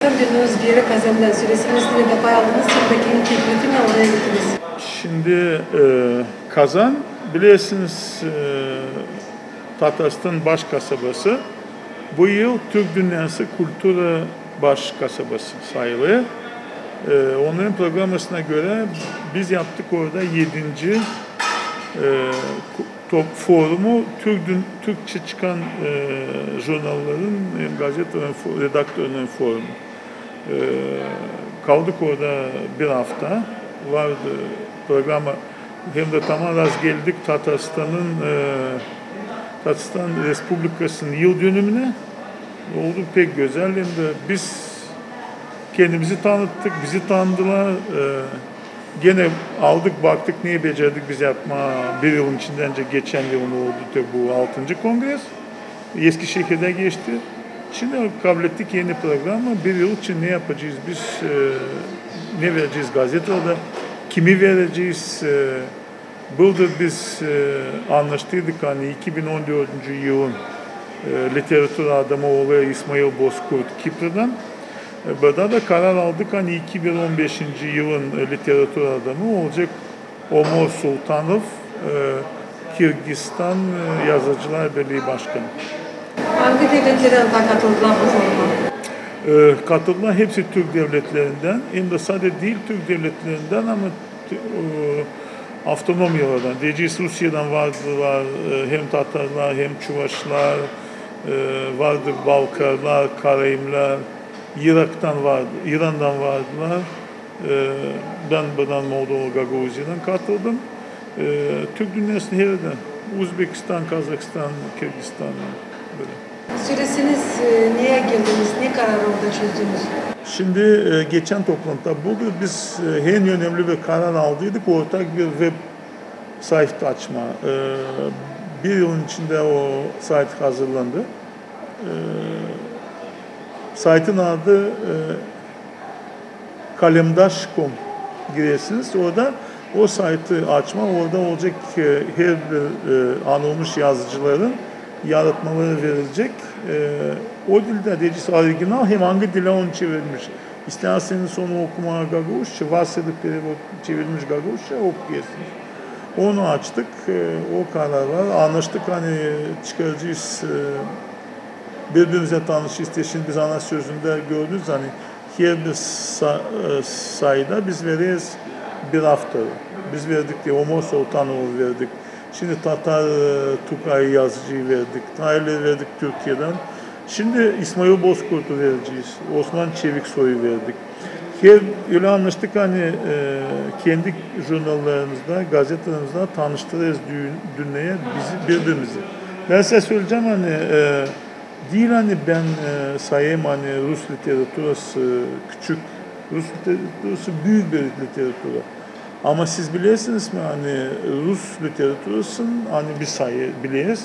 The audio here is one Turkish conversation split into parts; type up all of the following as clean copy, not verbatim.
Döndüğünüz bir yere Kazan'dan süresini de bağladınız. Şimdiki teklifi ne oraya gittiniz? Şimdi Kazan biliyorsunuz Tatarstan baş kasabası. Bu yıl Türk Dünyası Kültürü baş kasabası sayılıyor. Onların programına göre biz yaptık orada 7. Forumu Türkçe çıkan jurnallerin, gazetelerin, redaktörlerin forumu. Kaldık orada bir hafta. Vardı programı. Hem de tam az geldik Tatarstan Respublikası'nın yıl dönümüne. Oldu pek güzel. Hem de biz kendimizi tanıttık, bizi tanıdılar. Gene aldık baktık neyi becerdik biz yapma. Bir yılın içinden önce geçen yılın oldu bu 6. kongres. Eskişehir'de geçti. Şimdi kabul ettik yeni programı. Bir yıl için ne yapacağız biz, ne vereceğiz gazetede, kimi vereceğiz. Burada biz anlaştıydık hani 2014. yılın literatür adamı oluyor İsmail Bozkurt Kipr'den. Burada da karar aldık hani 2015. yılın literatür adamı olacak Omar Sultanov, Kırgızistan Yazıcılar Birliği Başkanı. Hangi devletlerden katıldılar bu foruma? Katılan hepsi Türk devletlerinden, hem de sadece değil Türk devletlerinden ama avtonomiyalardan. Diyeceğiz Rusya'dan vardılar, hem Tatarlar hem Çuvaşlar, vardı Balkarlar, Karayimler, Irak'tan vardı, İran'dan vardılar. Ben buradan Moldova, Gagavuzya'dan katıldım. Türk dünyasının her yerden, Uzbekistan, Kazakistan, Kırgızistan böyle. Süresiniz niye girdiniz, ne kararı orada çözdünüz? Şimdi geçen toplantıda burada biz en önemli bir karar aldıydık. Ortak bir web sayfa açma. Bir yılın içinde o sayfa hazırlandı. Saytın adı kalemdaş.com girersiniz. Orada o saytı açma, orada olacak her bir anılmış yazıcıların yaratmaları verilecek. O dilde diyeceğiz orijinal hem hangi dile onu çevirmiş. İsterseniz onu okuma Gagavuzca, varsa da çevirmiş Gagavuzca okuyasınız. Onu açtık, o karar var. Anlaştık hani çıkaracağız, birbirimize tanışacağız. Şimdi biz ana sözünde gördünüz hani her bir sayıda biz veririz bir hafta. Biz verdik diye Omar Sultanov'u verdik. Şimdi Tatar Tukay yazıcıyı verdik. Tahirleri verdik Türkiye'den. Şimdi İsmail Bozkurt'u vereceğiz. Osman Çeviksoy'u verdik. Öyle anlaştık hani kendi jurnallerimizde, gazetelerimizde tanıştırırız dünyaya birbirimizi. Ben size söyleyeceğim hani değil hani ben sayayım hani Rus literatürası küçük, Rus literatürası büyük bir literatüra. Ama siz bilirsiniz mi hani Rus literatürasının hani bir sayı biliriz.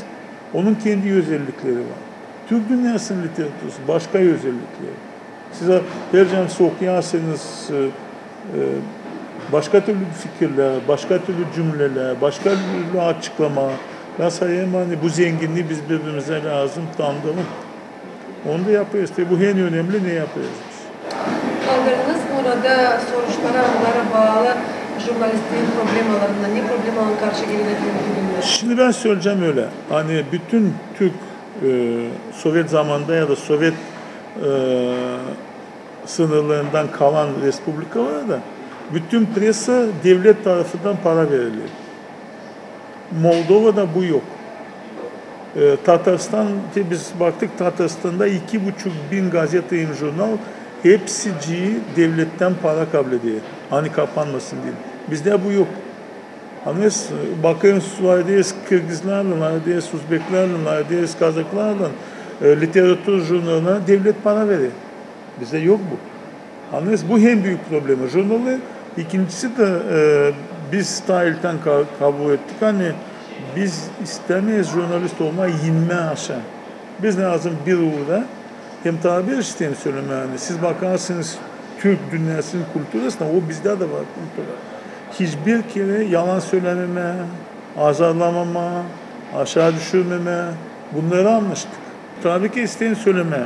Onun kendi özellikleri var. Türk dünyasının literatürası başka özellikleri. Size vereceğim okuyarsanız başka türlü fikirler, başka türlü cümleler, başka türlü açıklama. Ben sayayım hani bu zenginliği biz birbirimize lazım tanıdalım. Onu da yapıyoruz. Bu en önemli ne yapıyoruz biz? Kaldırdınız burada soruşturmalara bağlı jurnalistlerin problemalarında ne problemalarına karşı gelebildiğini? Şimdi ben söyleyeceğim öyle. Hani bütün Türk Sovyet zamanında ya da Sovyet sınırlarından kalan respublikalara da bütün presa devlet tarafından para veriliyor. Moldova'da bu yok. Tatarstan, biz baktık Tatarstan'da 2.500 gazete, jurnal hepsi devletten para kabul ediyor. Hani kapanmasın diye. Bizde bu yok. Hani bakıyoruz neredeyiz Kırgızlarla, neredeyiz Uzbeklerle, neredeyiz Kazaklarla literatür jurnaline devlet para veriyor. Bizde yok bu. Hani bu en büyük problemi. Jurnalı ikincisi de biz tarihten kabul ettik. Hani biz istemeyiz jurnalist olmayı inme aşağı. Biz lazım bir uğra hem tabir isteyeyim söyleme yani. Siz bakarsınız Türk dünyasının kültürüsüne o bizde de var kültürü. Hiçbir kere yalan söylememe, azarlamama, aşağı düşürmeme bunları anlaştık. Tabii ki isteyin söyleme.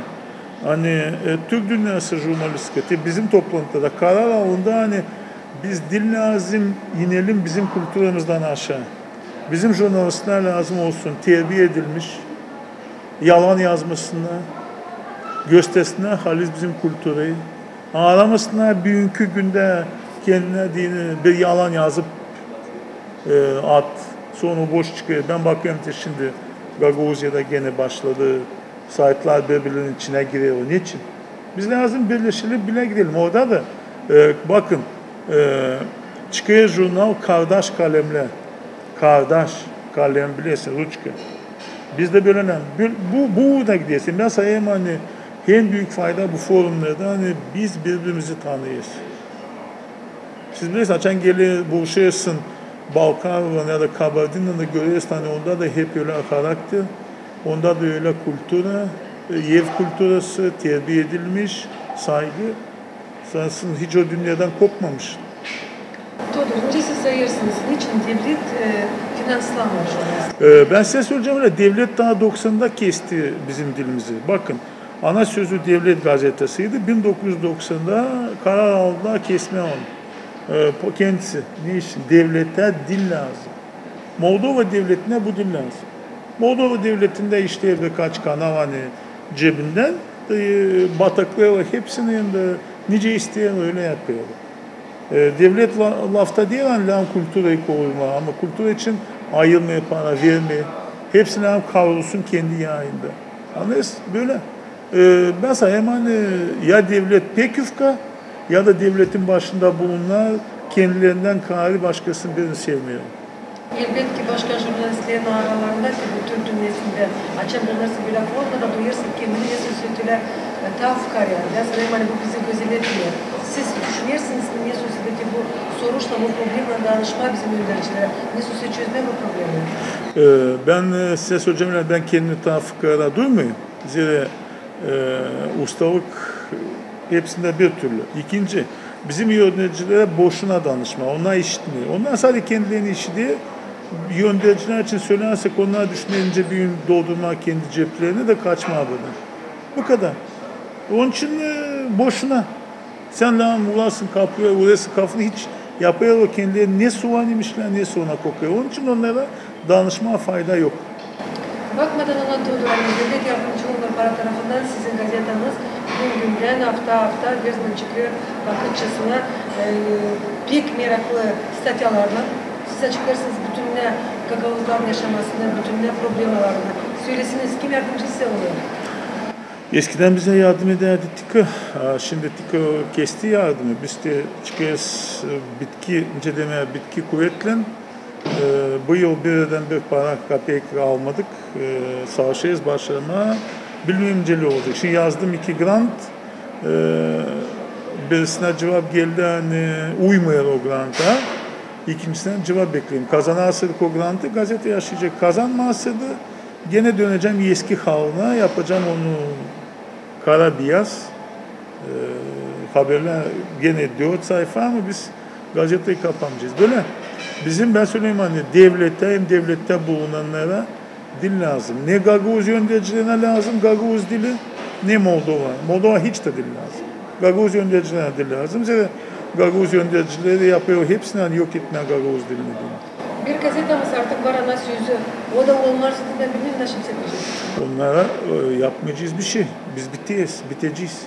Hani Türk Dünyası Jurnalistikası bizim toplantıda karar alındı hani biz dil lazım inelim bizim kültürümüzden aşağı. Bizim jurnalistler lazım olsun terbiye edilmiş, yalan yazmasınlar, göstersinler halis bizim kültürü, aramasınlar bugünkü günde kendine dini bir yalan yazıp at, sonra boş çıkıyor. Ben bakıyorum ki şimdi Gagavuzya'da gene başladı. Saytlar birbirinin içine giriyor. Niçin? Biz lazım birleşelim bile gidelim. Orada da bakın çıkıyor jurnal kardeş kalemle. Kardeş kalem biliyorsun Ruçka. Biz de böyle bu da gidiyorsun. Ben sayayım hani en büyük fayda bu forumlarda hani biz birbirimizi tanıyız. Siz bilirsiniz açan gelir buluşuyorsun Balkan'la ya da Kabardin'le görüyorsun hani onda da hep öyle karakter. Onda da öyle kültüre, ev kültüresi, terbiye edilmiş, saygı. Sensin hiç o dünyadan kopmamış. Тодор, önce siz sayırsınız. Niçin devlet finanslamıyor? Ben size söyleyeceğim öyle, devlet daha 90'da kesti bizim dilimizi. Bakın, ana sözü Devlet Gazetesi'ydi. 1990'da karar aldılar kesme onu. Kendisi, ne için? Devlete dil lazım. Moldova devletine bu dil lazım. Moldova devletinde işte birkaç kanal hani cebinden bataklığı var. Hepsinin yanında nice isteyen öyle yapıyor. Devlet lafta değil hani lan kültürü koruma ama kültür için ayırmaya para vermeye hepsine hem kavrulsun kendi yayında. Anladınız? Böyle. Ben sayayım hani ya devlet pek yufka ya da devletin başında bulunanlar kendilerinden kararı başkasının birini sevmiyor. Elbette başka jurnalistlerin aralarında ki bu Türk dünyasında açan bulunursa bile orada da duyuyorsun kendini nasıl sütüler tavukar yani. Ben sayayım hani bu bizi gözetliyor. Siz düşünüyorsunuz ki ne sosyedeki bu soruşla bu problemle danışma bizim yöndericilere ne sosye çözme bu problemi? Ben size söyleyeceğim ben kendimi tavukara duymuyorum. Zira ustalık hepsinde bir türlü. İkinci, bizim yöneticilere boşuna danışma. Onlar işitmiyor. Onlar sadece kendilerinin işi değil. Yöneticiler için söylersek onlar düşününce bir gün doldurma kendi ceplerini de kaçma buradan. Bu kadar. Onun için boşuna. Sen lan uğraşsın kapıya, uğraşsın kafını hiç yapıyor o kendileri ne soğan yemişler ne soğana kokuyor. Onun için onlara danışma fayda yok. Bakmadan ona Тодor, devlet yardımcılığında para tarafından sizin gazeteniz günden hafta bir zaman çıkıyor bakıcısına pek meraklı statyalarla. Siz açıklarsınız bütün ne Gagavuzların yaşamasını, bütün ne problemalarını. Söylesiniz kim yardımcısı oluyor? Eskiden bize yardım ederdi TİKA. Şimdi TİKA kesti yardımı. Biz de çıkıyoruz bitki kuvvetle. Bu yıl birden bir para kapek almadık. Savaşıyoruz başlarına. Bilimceli olduk. Şimdi yazdım 2 grant. Birisine cevap geldi hani uymuyor o granta. İkincisinden cevap bekliyorum. Kazanarsak o grantı gazete yaşayacak. Kazanmazsa da gene döneceğim eski haline yapacağım onu kara beyaz. Haberler gene 4 sayfa ama biz gazeteyi kapamayacağız. Böyle bizim ben söyleyeyim hani devlette bulunanlara dil lazım. Ne Gagavuz yöneticilerine lazım Gagavuz dili ne Moldova. Moldova hiç de dil lazım. Gagavuz yöneticilerine dil lazım. Zira Gagavuz yöneticileri yapıyor hepsini hani yok etme Gagavuz dilini diyor. Bir gazetemiz artık var ana sözü. O da olmazsa da benim nasıl yapacağız? Onlara yapmayacağız bir şey. Biz biteceğiz.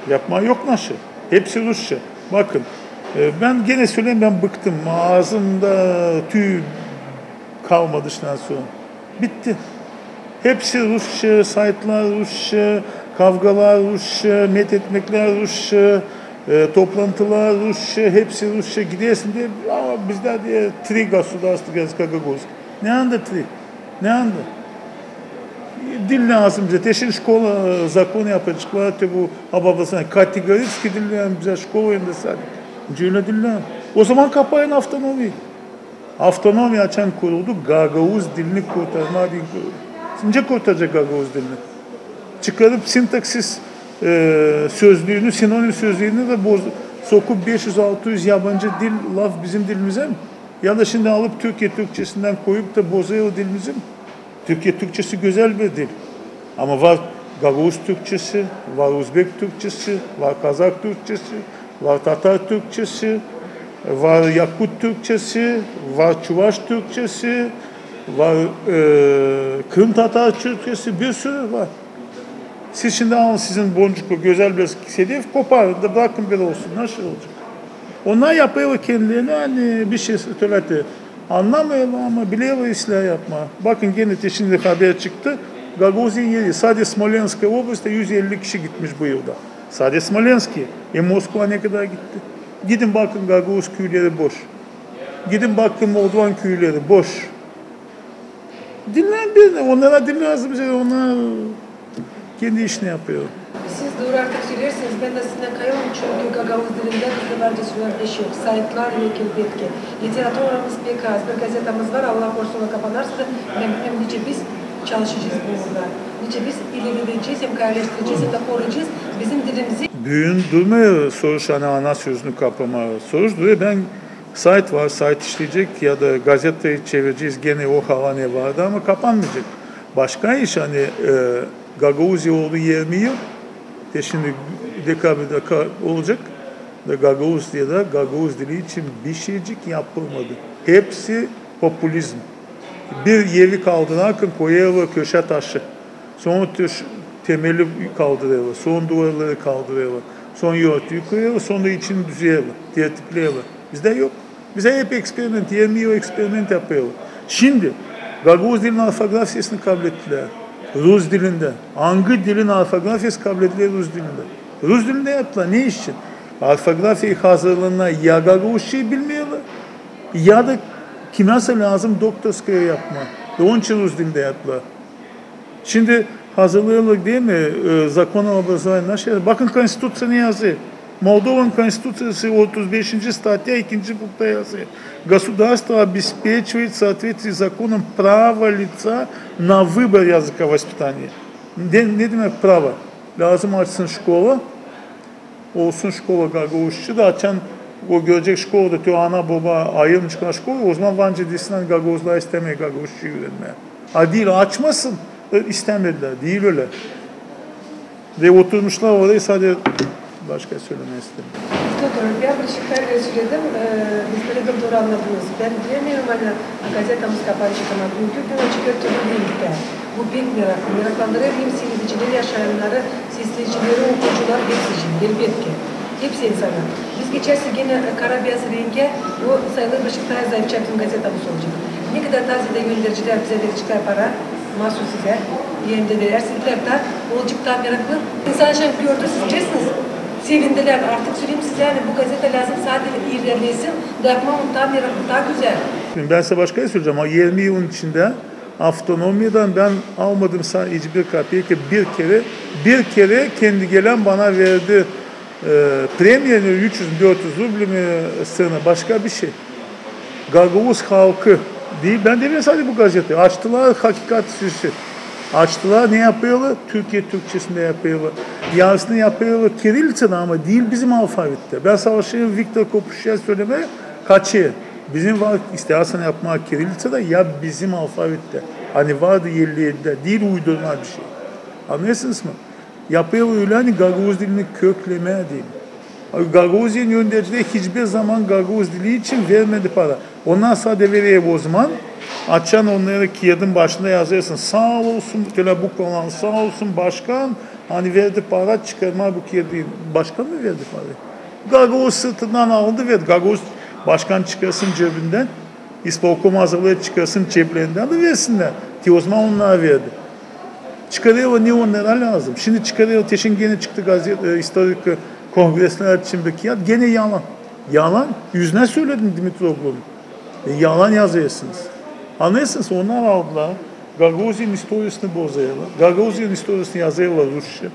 Yapma yok nasıl? Hepsi Rusça. Bakın ben gene söyleyeyim ben bıktım. Ağzımda tüy kalmadı dışından sonra. Bitti. Hepsi Rusça, saytlar Rusça, kavgalar Rusça, methetmekler Rusça, toplantılar Rusça, hepsi Rusça. Gidiyorsun diye ama bizler diye tri gasudarstı Gagavuz. Ne anda tri? Ne anda? Dil lazım bize. Teşin şkola zakonu yapacaklar. Bu hababasına kategorikski dil bize şkola yanında sadece. Öyle dil lazım. O zaman kapayın avtonomiyi. Avtonomi açan kuruldu. Gagavuz dilini kurtarma diye kuruldu. Şimdi kurtaracak Gagavuz dilini. Çıkarıp sintaksis sözlüğünü, sinonim sözlüğünü de sokup 500-600 yabancı dil laf bizim dilimize mi? Ya da şimdi alıp Türkiye Türkçesinden koyup da bozuyor dilimizi mi? Türkiye Türkçesi güzel bir dil. Ama var Gagavuz Türkçesi, var Uzbek Türkçesi, var Kazak Türkçesi, var Tatar Türkçesi, var Yakut Türkçesi, var Çuvaş Türkçesi, var Kırım Tatar Türkçesi, bir sürü var. Siz şimdi alın sizin boncuklu güzel bir sedef koparın da bırakın bir olsun. Nasıl olacak? Onlar yapıyor kendilerine hani bir şey söyledi. Anlamıyorlar ama biliyor ıslah yapma. Bakın gene de şimdi haber çıktı. Gagavuz'un yeri sadece Smolensk'e oblastta 150 kişi gitmiş bu yılda. Sadece Smolensk'e. Moskva ne kadar gitti? Gidin bakın Gagavuz köyleri boş. Gidin bakın Moldovan köyleri boş. Dinlen onlara dinlemezdim. Onlar kendi işini yapıyor. Siz doğru artık söylersiniz. Ben de sizinle kayalım çünkü Gagavuz dilinde kızlarca söyler iş yok. Sayıtlar yok elbette. Literatürümüz pek az. Bir gazetamız var. Allah korusun kapanarsa da hem nice biz çalışacağız bununla. Nice biz ilerleyeceğiz, hem kayleştireceğiz hem de koruyacağız bizim dilimizi. Büyün durmuyor soruş ana sözünü kaplama. Soruş duruyor. Ben sayt var, sayt işleyecek ya da gazeteyi çevireceğiz. Gene o hava ne vardı ama kapanmayacak. Başka iş hani Gagavuz yolu 20 yıl. Şimdi dekabrda olacak. Gagavuz diye de Gagavuz dili için bir şeycik yapılmadı. Hepsi popülizm. Bir yeri kaldırırken koyuyorlar köşe taşı. Sonra temeli kaldırıyorlar. Son duvarları kaldırıyorlar. Son örtüyü koyuyorlar. Sonra içini düzüyorlar. Tertipliyorlar. Bizde yok. Bize hep eksperiment, 20 yıl eksperiment yapıyorlar. Şimdi Gagavuz dilinin ortografyasını kabul ettiler. Rus dilinde. Hangi dilin ortografyası kabul edilir Rus dilinde? Rus dilinde yaptılar. Ne için? Ortografya hazırlığına ya Gagavuzçayı bilmiyorlar ya da kimyasal lazım doktorskaya yapma. Onun için Rus dilinde yaptılar. Şimdi hazırlıyorlar değil mi? Zakon образования şey. Bakın konstitusya ne yazıyor? Молдован Конституциясы 35. статья 2. пункта yazıyor. Государство обеспечивает в соответствии с законом право лица на выбор языка воспитания. Ne demek prava? Lazım açsın şkola. Olsun şkola Gagavuzçu da açan o görecek şkolada tüy ana baba ayrılmış kalan şkola o zaman Vanca dilsinden Gagavuzlar istemiyor Gagavuzçuyu öğrenmeye. Ha değil açmasın. İstemediler. Değil öyle. Ve oturmuşlar orayı sadece başka söylemek istemiyorum. Doktor, ben bir şifreyle söyledim. Biz böyle doğru anladınız. Ben diyemiyorum hani gazetamız kapanacak ama bugünkü gün çıkıyor türlü değildi. Bu büyük merak. Meraklandırıyor hem seyredicileri, yaşayanları, seslenicileri, okuyucular hepsi için. Elbette. Hepsi insanlar. Biz geçerse yine kara beyaz renge o sayılı Beşiktaş Zayıfçak'ın gazetamız olacak. Ne kadar tazede göndericiler bize verecekler para. Mahsus size. Yendeler. Sizler de olacak daha meraklı. İnsan şimdi gördü siz bilirsiniz. Sevindiler. Artık söyleyeyim size yani bu gazete lazım sadece ilerlesin. Dağıtmam daha meraklı, daha güzel. Şimdi ben size başka söyleyeceğim ama 20 yılın içinde Avtonomya'dan ben almadım sadece bir kapıyı ki bir kere kendi gelen bana verdi premiyenin 300-400 ruble mi sığına başka bir şey. Gagavuz halkı değil. Ben demiyorum sadece bu gazete. Açtılar hakikat süsü. Açtılar ne yapıyorlar? Türkiye Türkçesinde yapıyorlar. Yarısını yapıyorlar Kirillицa'da ama değil bizim alfabette. Ben savaşıyorum Viktor Kopuşya söylemeye kaçıyor. Bizim var istersen yapmak Kirillицa'da ya bizim alfabette. Hani vardı 57'de değil uydurma bir şey. Anlıyorsunuz mu? Yapıyor öyle hani Gagavuz dilini köklemeye değil. Gagavuz'un yöneticileri hiçbir zaman Gagavuz dili için vermedi para. Ondan sadece veriyor o zaman. Açan onları kağıdın başında yazıyorsun. Sağ olsun bu olan sağ olsun başkan. Hani verdi para çıkarma bu kağıdı. Başkan mı verdi parayı? Gagavuz sırtından aldı verdi. Gagavuz başkan çıkarsın cebinden. İspolkom hazırlığı çıkarsın ceplerinden de versinler. Ki o zaman onlar verdi. Çıkarıyor ne onlara lazım. Şimdi çıkarıyor teşin gene çıktı gazete, historik kongresler için bir kağıt. Gene yalan. Yalan. Yüzüne söyledim Dimitrovlu'nun. Yalan yazıyorsunuz. Anlıyorsunuz onlar aldılar. Gagavuz'un historisini bozuyorlar. Gagavuz'un historisini yazıyorlar Rusça.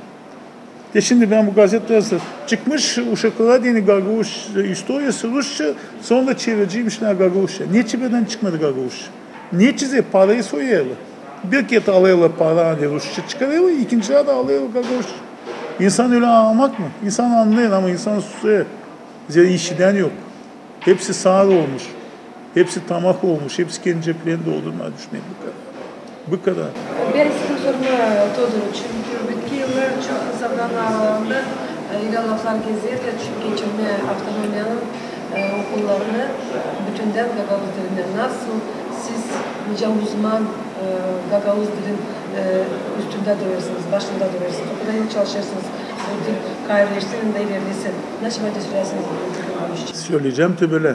Şimdi ben bu gazetelerde çıkmış uşaklar diye Gagavuz historiyası Rusça sonra da çeviriciymişler Gagavuzça. Niye çevirden çıkmadı Gagavuzça? Niye çiziyor? Parayı soyuyorlar. Bir kez alıyorlar para hani Rusça çıkarıyorlar, ikinciler de alıyorlar Gagavuzça. İnsan öyle almak mı? İnsan anlıyor ama insan susuyor. Bize işiden yok. Hepsi sağır olmuş. Hepsi tamak olmuş. Hepsi kendi ceplerini doldurmaya düşünüyor. Bu kadar. Bu kadar. Ben sizin soruma todur. Çünkü bitki yıllar çok insanların aralarında ile laflar geziyor ve geçirme avtonomiyanın okullarını bütünden Gagavuz dilinden nasıl siz nice uzman Gagavuz dilin üstünde duruyorsunuz, başında duruyorsunuz, o kadar yıl çalışırsınız, bu dil kayırleştirin de ilerlesin. Nasıl madde sürersiniz bu için? Söyleyeceğim de böyle,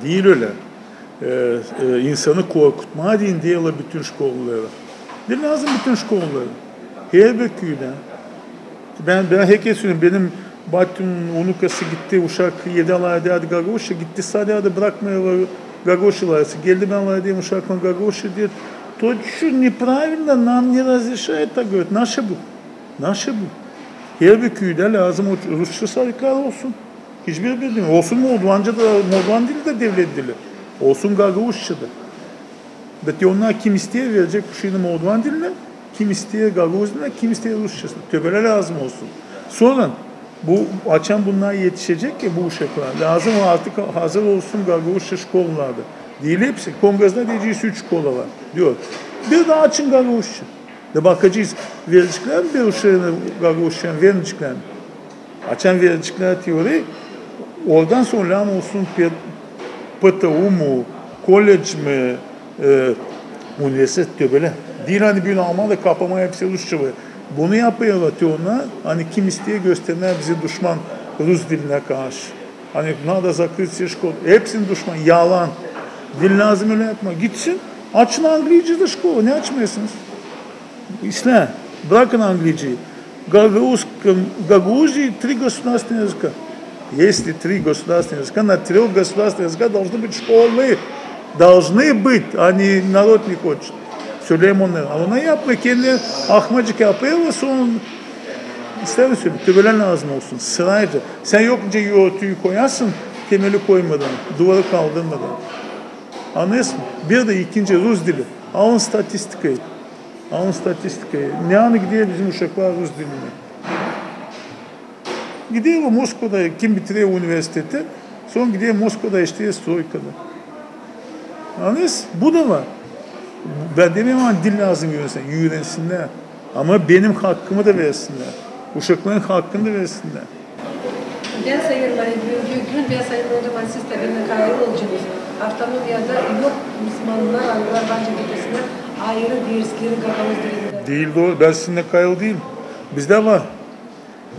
değil öyle. İnsanı korkutma deyin diyorlar bütün şkolları. Bir lazım bütün şkolları. Her bir köyde. Ben herkes söyleyeyim, benim Batum'un unukası gitti, Uşak 7 ayda Gagavuş'a gitti, sadece bırakmıyorlar Gagavuş'lar. Geldi ben diyeyim Uşak'ın Gagavuş'a diyor. То что неправильно, нам не разрешает так говорить. Наше bu. Nаше bu. Her bir köyde lazım o Rusça sarıklar olsun. Hiçbir bildiğin olsun Moldovanca'da, Moldovan dili de devlet dili. Olsun Gagavuşça'da. Beti onlar kim isteye verecek bu şeyini Moldovan diline, kim isteye Gagavuz diline, kim isteye Rusçasına. Töbele lazım olsun. Sonra bu açan bunlar yetişecek ki bu uşaklar. Lazım artık hazır olsun Gagavuşça şkollarda. Değil hepsi. Kongres'de diyeceğiz 3 şkola var diyor. Bir daha açın Gagavuşça. De bakacağız verecekler mi bir uşağını Gagavuşça'ya vermeyecekler mi? Açan verecekler teori. Oradan sonra olsun PTU mu, kolej mi, üniversite diyor böyle. Değil hani bir Alman'da kapama hepsi Rusça var. Bunu yapıyorlar onlar. Hani kim isteye gösterme bizi düşman Rus diline karşı. Hani nada zakrytsia şkol. Hepsinin düşman. Yalan. Dil lazım öyle yapma. Gitsin. Açın Anglica'da şkola. Ne açmıyorsunuz? İşte. Bırakın Anglica'yı. Гагаузии 3 государственных языка. Если 3 государственных языка, на 3 государственных языках должны быть школы. Должны быть, а не народ не хочет. Söyleyeyim onlara. Ama ne yapma? Kendi ahmacık yapıyor ve sonra ister misin? Töbelen lazım olsun. Sırayla. Sen yokça yoğurtuyu koyarsın, temeli koymadan, duvarı kaldırmadan. Anlıyorsun? Bir de ikinci Rus dili. Alın statistikayı. Alın statistikayı. Ne anı gidiyor bizim uşaklar Rus diline? Gidiyor Moskova'da, kim bitiriyor üniversitede, sonra gidiyor Moskova'da işte Stroyka'da. Anlıyorsun? Bu da var. Ben demiyorum ama dil lazım öğrensinler. Ama benim hakkımı da versinler. Uşakların hakkını da versinler. Ben sayılmayı, gün ben sayılmayı zaman siz tabii kayırı olacaksınız. Avtonomiyada yok Müslümanlar, Arapça gitmesine ayrı dersleri Gagavuz dilinde. Değil doğru. Ben sizinle kayılı değilim. Bizde var.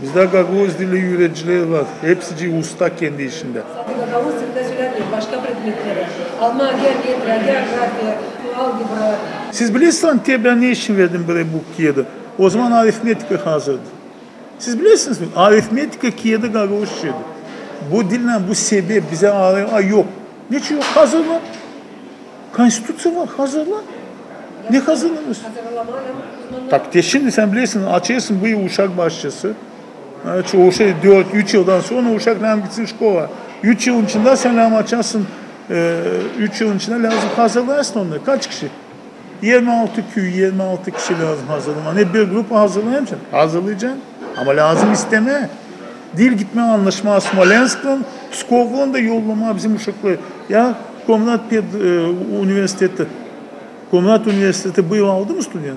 Bizde Gagavuz dili öğreticileri var. Hepsi usta kendi işinde. Sadece Gagavuz dilinde söylemiyor. Başka predmetleri. Alman, geometri, geografi, algebra. Siz bilirsiniz ki ben ne için verdim buraya bu Kiev'de? O zaman aritmetika hazırdı. Siz bilirsiniz mi? Aritmetika Kiev'de Gagavuzçaydı. Bu dille bu sebep bize yok. Niçin yok? Hazırlan. Konstitüsyon var. Hazırlan. Ne hazırlanır? Tak şimdi sen bilirsin açıyorsun bu uşak başçısı. O şey 4-3 yıldan sonra uşaklar gitsin şkola. 3 yılın içinde sen açarsın. 3 yılın içinde lazım hazırlarsın onları. Kaç kişi? 26 köy, 26 kişi lazım hazırlama. Ne bir grup hazırlayacaksın? Hazırlayacaksın. Ama lazım isteme. Dil gitme anlaşma Smolensk'ın, Pskov'un da yollama bizim uşakları. Ya Komnat Üniversiteti. Komnat Üniversiteti bu yıl aldı mı stüdyen?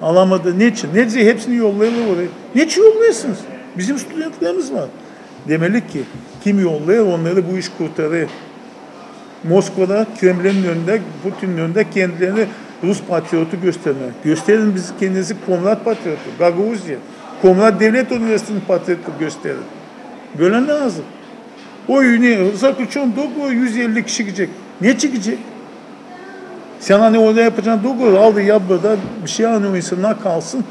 Alamadı. Niçin? Nece hepsini yollayalım oraya. Niçin yollayasınız? Bizim stüdyantlarımız var. Demeli ki kim yollayır onları bu iş kurtarır. Moskva'da Kremlin'in önünde, Putin'in önünde kendilerini Rus patriotu gösterme. Gösterin biz kendinizi Komnat patriotu, Gagavuzya. Komnat Devlet Üniversitesi'nin patriotu gösterin. Böyle lazım. O Zakırçon Dogo 150 kişi gidecek. Ne çıkacak? Sen hani orada yapacağın Dogo aldı yap burada bir şey hani o insanlar kalsın.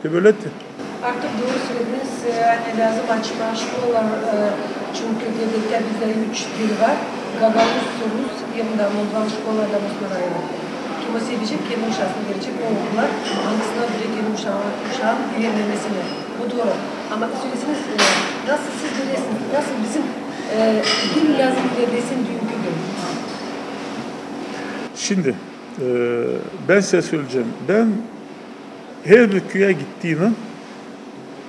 Böyle de. Artık doğru söylediniz. Yani lazım açma şkolalar. Çünkü devlette bizde 3 dil var. Gagavuz, Rus, yanında Moldovan şkolalarda Moskova'da. Kim o sevecek, kendi uşağısını verecek o okullar. Hangisine bile kendi uşağın ilerlemesini. Bu doğru. Ama söylesiniz, nasıl siz bilirsiniz, nasıl bizim dil lazım ilerlesin dünkü gün? Şimdi ben size söyleyeceğim. Ben her bir köye gittiğimde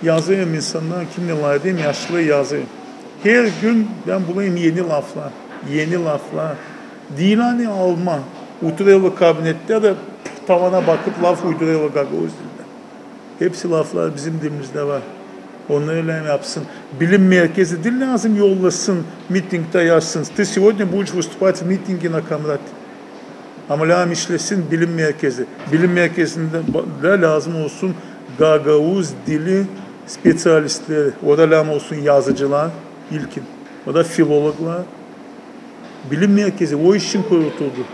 yazayım insanlara kimle layıklayayım, yaşlı yazayım. Her gün ben bulayım yeni laflar. Yeni laflar. Değil hani Alman. Oturuyor kabinette de tavana bakıp laf uyduruyor Gagavuz dilinde. Hepsi laflar bizim dilimizde var. Onlar öyle yapsın. Bilim merkezi dil lazım yollasın, mitingde yazsın. Ты сегодня будешь выступать в митинге на Камрате. Ama lazım işlesin bilim merkezi. Bilim merkezinde de lazım olsun Gagavuz dili spesyalistleri. O da lazım olsun yazıcılar ilkin. O da filologlar. Bilim merkezi o işin kuruldu.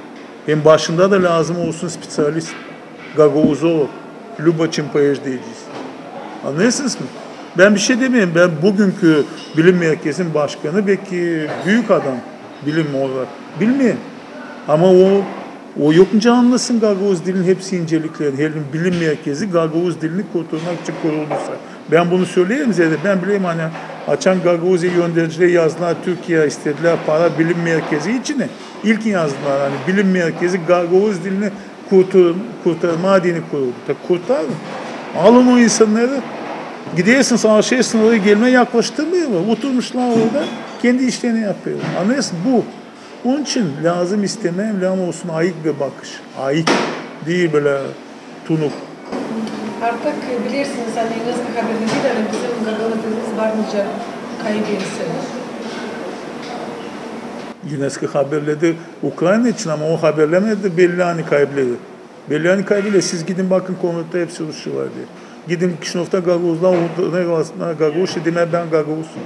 Hem başında da lazım olsun spesyalist. Gagavuzolog. Lübaçin diyeceğiz. Anlıyorsunuz mu? Ben bir şey demeyeyim. Ben bugünkü bilim merkezinin başkanı belki büyük adam bilim olarak. Bilmiyorum. Ama o yokunca anlasın Gagavuz dilinin hepsi inceliklerini. Her bilim merkezi Gagavuz dilini kurtarmak için kurulduysa. Ben bunu söyleyeyim size de. Ben bileyim hani açan Gagavuz'a yöndericileri yazdılar. Türkiye istediler para bilim merkezi içine. İlk yazdılar hani bilim merkezi Gagavuz dilini kurtarma dini kuruldu. Kurtar mı? Alın o insanları. Gidiyorsun savaşa sınırı gelmeye yaklaştırmıyorlar. Oturmuşlar orada kendi işlerini yapıyorlar. Anlıyorsun bu. Onun için lazım istemem, lazım olsun ayık bir bakış. Ayık değil böyle tunuk. Artık bilirsiniz hani nasıl haberleri de bizim Gagavuz'umuz varınca kaybederse. UNESCO haberledi Ukrayna için ama o haberlemedi belli hani kaybetledi. Belli hani kaybetledi. Siz gidin bakın komuta hepsi Rusçular diye. Gidin Kişinof'ta Gagavuz'dan Gagavuz demeye ben Gagavuz'um.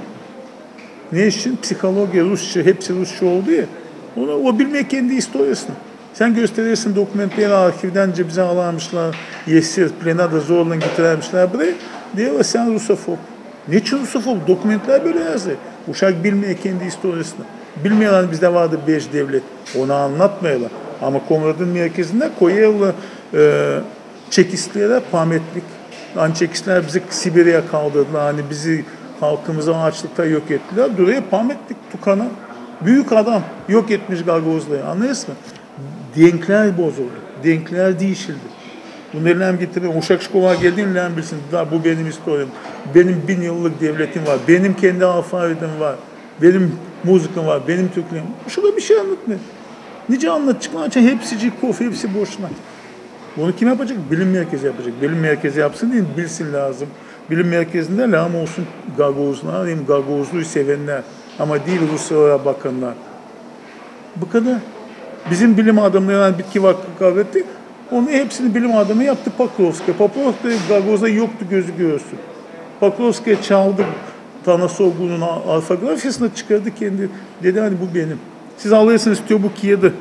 Ne için? Psikoloji, Rusça, hepsi Rusça oldu ya. O bilmeye kendi historiasını. Sen gösterirsin dokumentleri arşivden bize alamışlar. Yesir, plenada zorla getirmişler buraya. Diyorlar sen Rusofob. Niçin Rusofob? Dokumentler böyle yazıyor. Uşak bilmeye kendi historiasını. Bilmeyen bizde vardı 5 devlet. Onu anlatmıyorlar. Ama Komrad'ın merkezinde koyuyorlar Çekistlere pametlik. Hani Çekistler bizi Sibirya'ya kaldırdılar. Hani bizi halkımızı açlıkta yok ettiler. Buraya pametlik tukana. Büyük adam yok etmiş Gagavuzları. Anlıyorsun mu? Denkler bozuldu. Denkler değişildi. Bunları hem getirin. Uşak şkola geldiğin hem bilsin. Bu benim historiam. Benim 1000 yıllık devletim var. Benim kendi alfabetim var. Benim müzikim var. Benim Türklerim. Şurada bir şey anlatmıyor. Nice anlatacaklar. Hepsi cikof, hepsi boşuna. Bunu kim yapacak? Bilim merkezi yapacak. Bilim merkezi yapsın diye bilsin lazım. Bilim merkezinde lazım olsun Gagavuzlar, hem Gagavuzlu'yu sevenler. Ama değil Ruslara bakanlar. Bu kadar. Bizim bilim adamları yani bitki vakfı kavretti. Onun hepsini bilim adamı yaptı Pakrovska. Pakrovska Gagavuz'da yoktu gözü göğüsü. Pakrovska'ya çaldı. Tanasoglu'nun alfografyasını çıkardı kendi. Dedi hani bu benim. Siz alıyorsunuz diyor bu kiyedi.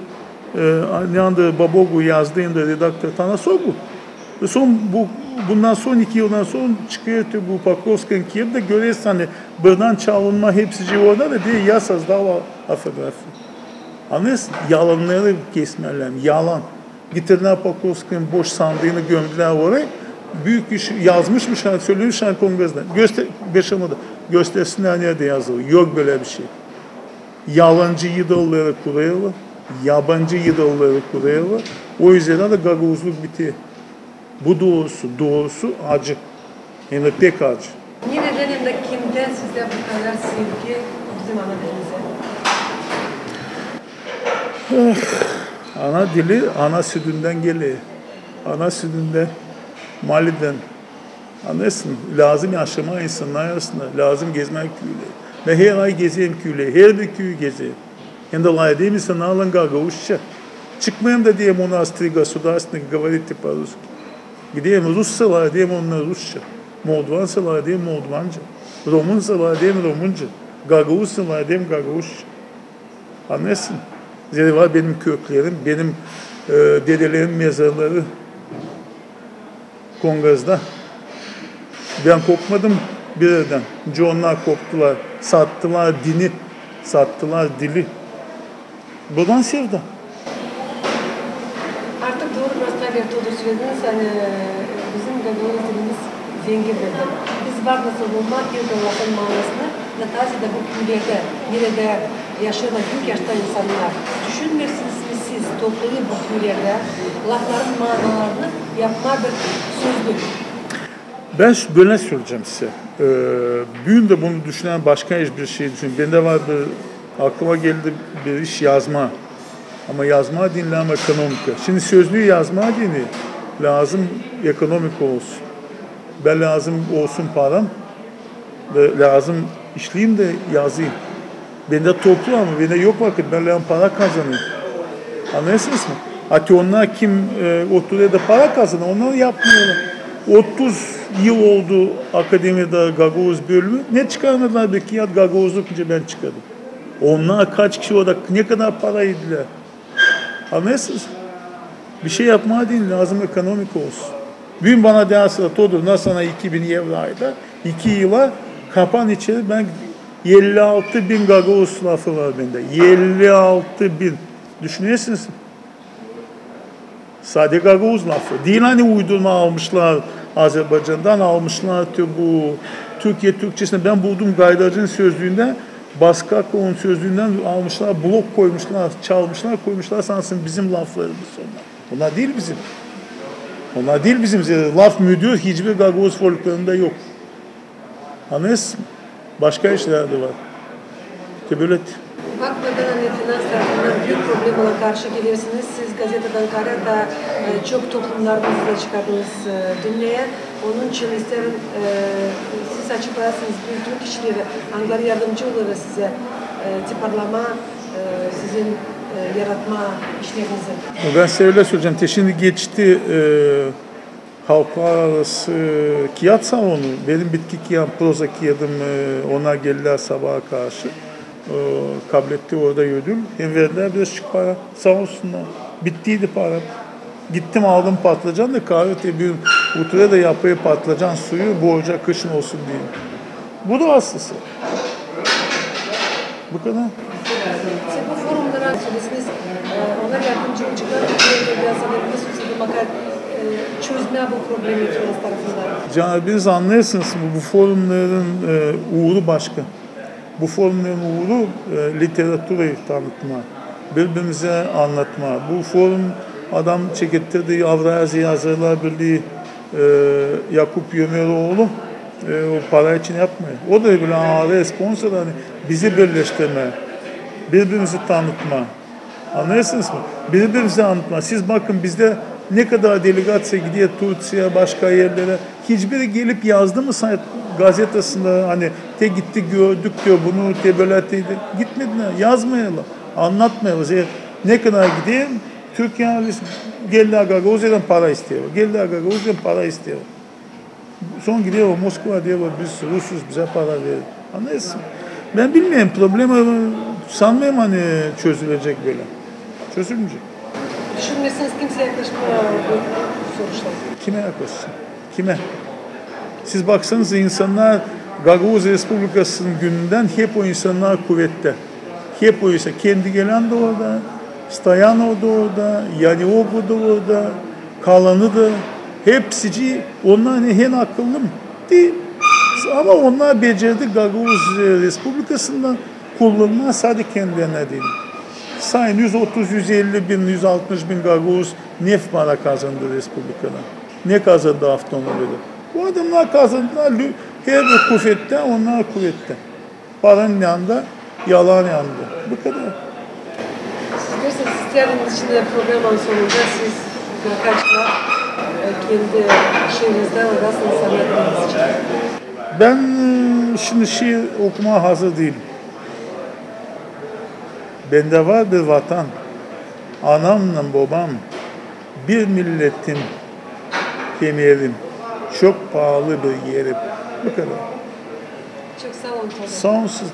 Ne anda Babogu yazdığında redaktör Tanasoglu. Bundan son 2 yıldan sonra çıkıyor bu Pakrovska'nın kiyedi de görüyorsun hani buradan çalınma hepsi orada da diye yasaz daha alfografi. Anlıyorsun? Yalanları kesmeler. Yalan. Getirdiler Pakrovska'nın boş sandığını gömdüler oraya. Büyük iş yazmışmış, hani söylemiş hani kongresde. Beşamada göstersinler nerede yazılı. Yok böyle bir şey. Yalancı idolları kuruyorlar. Yabancı idolları kuruyorlar. O yüzden de Gagavuzluk bitiyor. Bu doğrusu acı. Hem de pek acı. Ne nedeninde kimden size bu kadar sevgi bizim ana dilimize? Ana dili ana sütünden geliyor. Ana sütünden, Mali'den. Anlıyorsun, lazım yaşama insanlar arasında, lazım gezmek köyleri. Ben her ay gezeyim köyleri, her bir köyü gezeyim. Hem de layıdayım insanlarla Gagavuzça. Çıkmayayım da diyeyim onu Astri Gasudarstvennik говорите по-русски. Gideyim Russalar diyeyim onlara Rusça. Moldovansalar diyeyim Moldovanca. Rumunsalar diyeyim Rumunca. Gagavuzsalar diyeyim Gagavuzca. Anlıyorsun? Zira var benim köklerim, benim dedelerin mezarları Kongaz'da. Ben kopmadım birden. Onlar koptular. Sattılar dini, sattılar dili. Buradan sevda. Artık doğru göstergeler tutup söylediniz. Hani bizim Gagavuz dilimiz zengindir. Biz var nasıl olmak, bir Allah'ın manasını Natasya'da bu küllerde, nerede yaşıyorlar büyük yaşta insanlar. Düşünmüyorsunuz ki siz toplayıp bu küllerde lafların manalarını yapma bir sözdür. Ben böyle söyleyeceğim size. Bugün de bunu düşünen başka hiçbir şey düşünüyorum. Bende var aklıma geldi bir iş yazma. Ama yazma dinlem ekonomik. Şimdi sözlüğü yazma dini lazım ekonomik olsun. Ben lazım olsun param ve lazım işleyeyim de yazayım. Bende toplu ama bende yok vakit. Ben lazım para kazanayım. Anlıyorsunuz mu? Hatta onlar kim oturuyor da para kazanıyor. Onlar yapmıyorlar. 30 yıl oldu akademide Gagavuz bölümü. Ne çıkarmadılar belki ya Gagavuzluk önce ben çıkardım. Onlar kaç kişi orada ne kadar para yediler. Anlıyorsunuz? Bir şey yapmaya değil lazım ekonomik olsun. Dün bana dersi Todur'na sana 2000 euro ayda 2 yıla kapan içeri ben 56 bin Gagavuz lafı var bende. 56 bin. Düşünüyorsunuz. Sadece Gagavuz lafı. Değil hani uydurma almışlar Azerbaycan'dan almışlar bu Türkiye Türkçesine ben buldum Gaydacı'nın sözlüğünde Baskako'nun sözlüğünden almışlar, blok koymuşlar, çalmışlar, koymuşlar sansın bizim laflarımız onlar. Onlar değil bizim. Onlar değil bizim. Laf müdür hiçbir Gagavuz folklarında yok. Anlıyorsun? Başka işler de var. Tebelet. Bakmadan hani finans tarafından büyük problem olan karşı geliyorsunuz. Siz gazeteden Karada çok toplumlarınızı da çıkardınız dünyaya. Onun için isterim siz açıklayasınız büyük kişileri, hangileri yardımcı olur size tiparlama, sizin yaratma işlerinizi. Ben size öyle söyleyeceğim. Şimdi geçti halklar arası kağıt salonu. Benim bitki kıyam, proza kıydım. Onlar geldiler sabaha karşı. Kabul etti orada ödül. Hem verdiler birazcık para. Sağ olsunlar. Bittiydi para. Gittim aldım patlıcan da kahve bir utuya da yapayım patlıcan suyu bu ocak kışın olsun diye. Bu da aslısı. Bu kadar. Siz bu forumlara söylesiniz. Onlar yardımcı olacaklar. Biraz anlayabilirsiniz. Bakar çözmeye bu problemi finans tarafından. Canabiniz anlıyorsunuz bu forumların uğuru başka. Bu forumların uğuru literatürü tanıtma, birbirimize anlatma. Bu forum adam çekettirdiği Avrasya Yazarlar Birliği Yakup Yömeroğlu o para için yapmıyor. O da böyle ağır sponsor hani bizi birleştirme, birbirimizi tanıtma. Anlıyorsunuz mu? Birbirimizi anlatma. Siz bakın bizde ne kadar delegatse gidiyor Türkiye'ye, başka yerlere. Hiçbiri gelip yazdı mı gazetesinde hani te gitti gördük diyor bunu te böyle teydi. Gitmediler. Yazmayalım. Anlatmayalım. Ne kadar gideyim? Türkiye geldi Gagavuz'dan para istiyor. Geldi Gagavuz'dan para istiyor. Son gidiyor Moskova diyor biz Rusuz bize para verir. Anlıyorsun? Ben bilmiyorum problemi sanmıyorum hani çözülecek böyle. Çözülmeyecek. Düşünmeseniz kimse yaklaşmıyor bu sonuçlar. Kime yaklaşsın? Kime? Siz baksanıza insanlar Gagavuz Respublikası'nın gününden hep o insanlar kuvvette. Hep o insan. Kendi gelen de orada, Stoyanov da orada, Yanioğlu da orada, Kalan'ı da. Hepsici, onlar en akıllı mı? Değil. Ama onlar becerdi Gagavuz Respublikası'ndan kullanma sadece kendilerine değil. Sayın 130-150 bin, 160 bin Gagavuz neft para kazandı Respublika'dan. Ne kazandı haftanlarda? Bu adamlar kazandılar. Her bir kuvvette, onlar kuvvette. Paranın yanında, yalan yanında. Bu kadar. Siz derseniz yarın içinde programın sonunda siz birkaçla kendi şeyinizden orasını sanatlarınız için. Ben şimdi şiir okumaya hazır değilim. Bende var bir vatan, anamla babam, bir milletim, kemerim, çok pahalı bir yerim. Bu kadar. Çok sağ olun. Sağ olun siz.